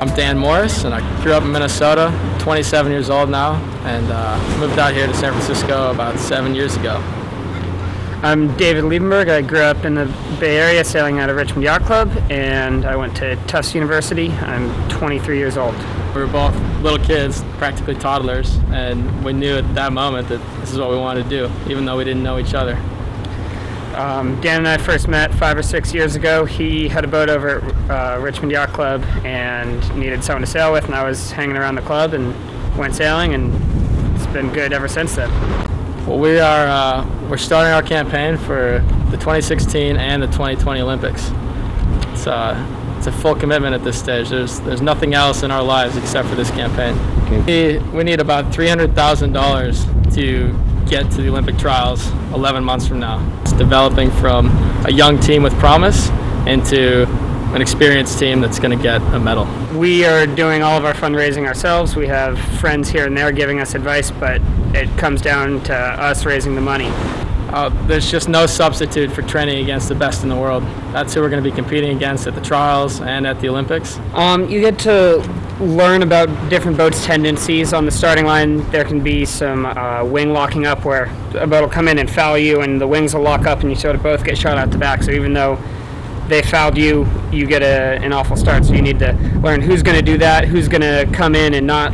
I'm Dan Morris, and I grew up in Minnesota, 27 years old now, and moved out here to San Francisco about 7 years ago. I'm David Liebenberg. I grew up in the Bay Area sailing out of Richmond Yacht Club, and I went to Tufts University. I'm 23 years old. We were both little kids, practically toddlers, and we knew at that moment that this is what we wanted to do, even though we didn't know each other. Dan and I first met 5 or 6 years ago. He had a boat over at Richmond Yacht Club and needed someone to sail with, and I was hanging around the club and went sailing, and it's been good ever since then. Well, we're starting our campaign for the 2016 and the 2020 Olympics. It's a full commitment at this stage. There's nothing else in our lives except for this campaign. Okay. We need about $300,000 to get to the Olympic trials 11 months from now. It's developing from a young team with promise into an experienced team that's going to get a medal. We are doing all of our fundraising ourselves. We have friends here and there giving us advice, but it comes down to us raising the money. There's just no substitute for training against the best in the world. That's who we're going to be competing against at the trials and at the Olympics. You get to learn about different boats' tendencies. On the starting line, there can be some wing locking up where a boat will come in and foul you, and the wings will lock up, and you sort of both get shot out the back. So even though they fouled you, you get an awful start. So you need to learn who's going to do that, who's going to come in and not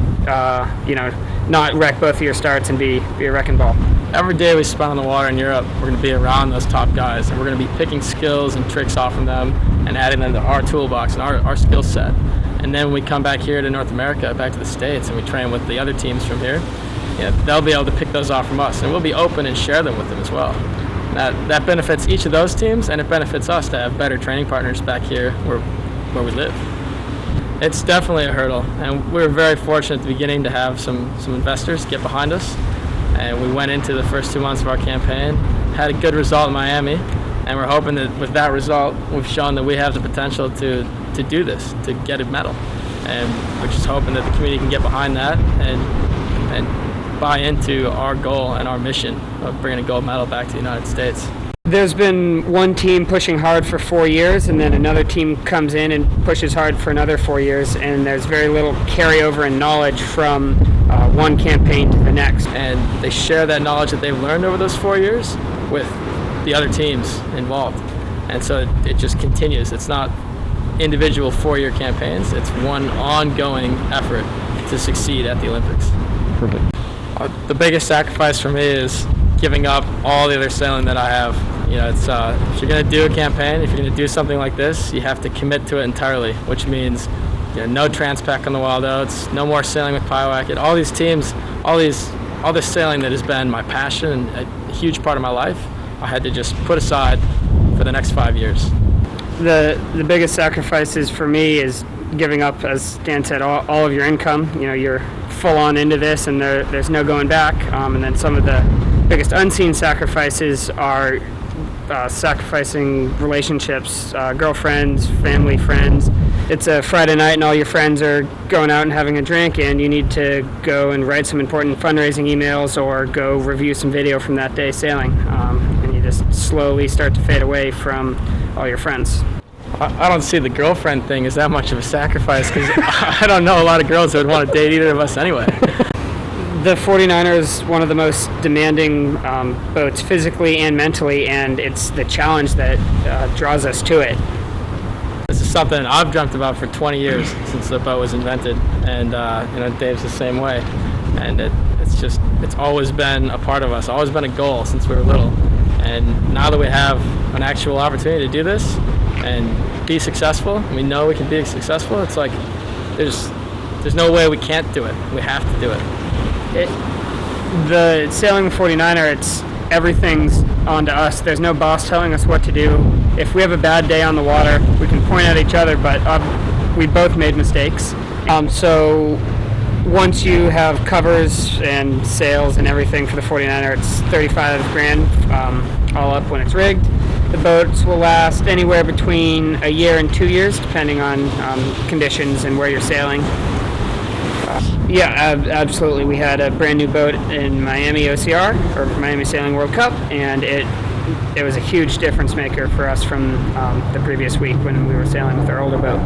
wreck both of your starts and be a wrecking ball. Every day we spend on the water in Europe, we're going to be around those top guys, and we're going to be picking skills and tricks off from them and adding them to our toolbox and our skill set. And then when we come back here to North America, back to the States, and we train with the other teams from here, they'll be able to pick those off from us, and we'll be open and share them with them as well. That benefits each of those teams, and it benefits us to have better training partners back here where we live. It's definitely a hurdle, and we were very fortunate at the beginning to have some investors get behind us. And we went into the first 2 months of our campaign, had a good result in Miami, and we're hoping that with that result, we've shown that we have the potential to do this, to get a medal. And we're just hoping that the community can get behind that and buy into our goal and our mission of bringing a gold medal back to the United States. There's been one team pushing hard for 4 years, and then another team comes in and pushes hard for another 4 years, and there's very little carryover in knowledge from one campaign to the next. And they share that knowledge that they've learned over those 4 years with the other teams involved. And so it just continues. It's not individual 4-year campaigns. It's one ongoing effort to succeed at the Olympics. Perfect. The biggest sacrifice for me is giving up all the other sailing that I have. It's if you're going to do a campaign, if you're going to do something like this, you have to commit to it entirely, which means no transpac on the Wild Oats, no more sailing with Pyewacket. All these teams, all this sailing that has been my passion and a huge part of my life, I had to just put aside for the next 5 years. The biggest sacrifices for me is giving up, as Dan said, all of your income. You're full on into this, and there's no going back. And then some of the biggest unseen sacrifices are sacrificing relationships, girlfriends, family, friends. It's a Friday night and all your friends are going out and having a drink, and you need to go and write some important fundraising emails or go review some video from that day sailing. And you just slowly start to fade away from all your friends. I don't see the girlfriend thing as that much of a sacrifice, because I don't know a lot of girls that would want to date either of us anyway. The 49er is one of the most demanding boats physically and mentally, and it's the challenge that draws us to it. This is something I've dreamt about for 20 years since the boat was invented, and Dave's the same way. And it's always been a part of us, always been a goal since we were little. And now that we have an actual opportunity to do this and be successful, and we know we can be successful, it's like there's no way we can't do it. We have to do it. The sailing the 49er, everything's onto us. There's no boss telling us what to do. If we have a bad day on the water, we can point at each other, but we both made mistakes. So once you have covers and sails and everything for the 49er, it's $35,000 all up when it's rigged. The boats will last anywhere between a year and 2 years, depending on conditions and where you're sailing. Yeah, absolutely. We had a brand new boat in Miami OCR, or Miami Sailing World Cup, and it was a huge difference maker for us from the previous week when we were sailing with our older boat.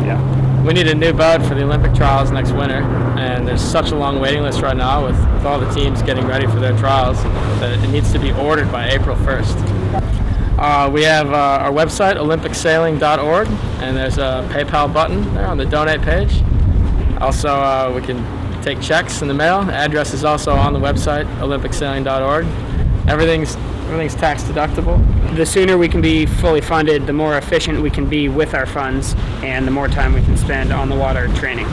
Yeah. we need a new boat for the Olympic trials next winter, and there's such a long waiting list right now with all the teams getting ready for their trials that it needs to be ordered by April 1st. We have our website, olympicsailing.org, and there's a PayPal button there on the donate page. Also, we can take checks in the mail. The address is also on the website, olympicsailing.org. Everything's tax deductible. The sooner we can be fully funded, the more efficient we can be with our funds, and the more time we can spend on the water training.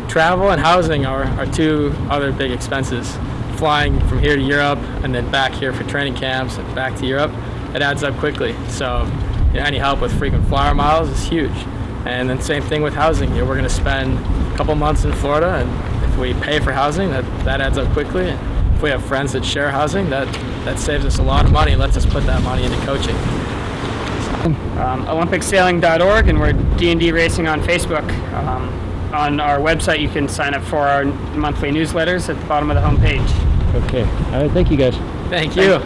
Travel and housing are two other big expenses. Flying from here to Europe and then back here for training camps and back to Europe, it adds up quickly. So any help with frequent flyer miles is huge. And then same thing with housing. We're going to spend a couple months in Florida, and if we pay for housing, that adds up quickly. And if we have friends that share housing, that saves us a lot of money and lets us put that money into coaching. OlympicSailing.org, and we're D&D Racing on Facebook. On our website, you can sign up for our monthly newsletters at the bottom of the homepage. Okay. All right. Thank you, guys. Thank you.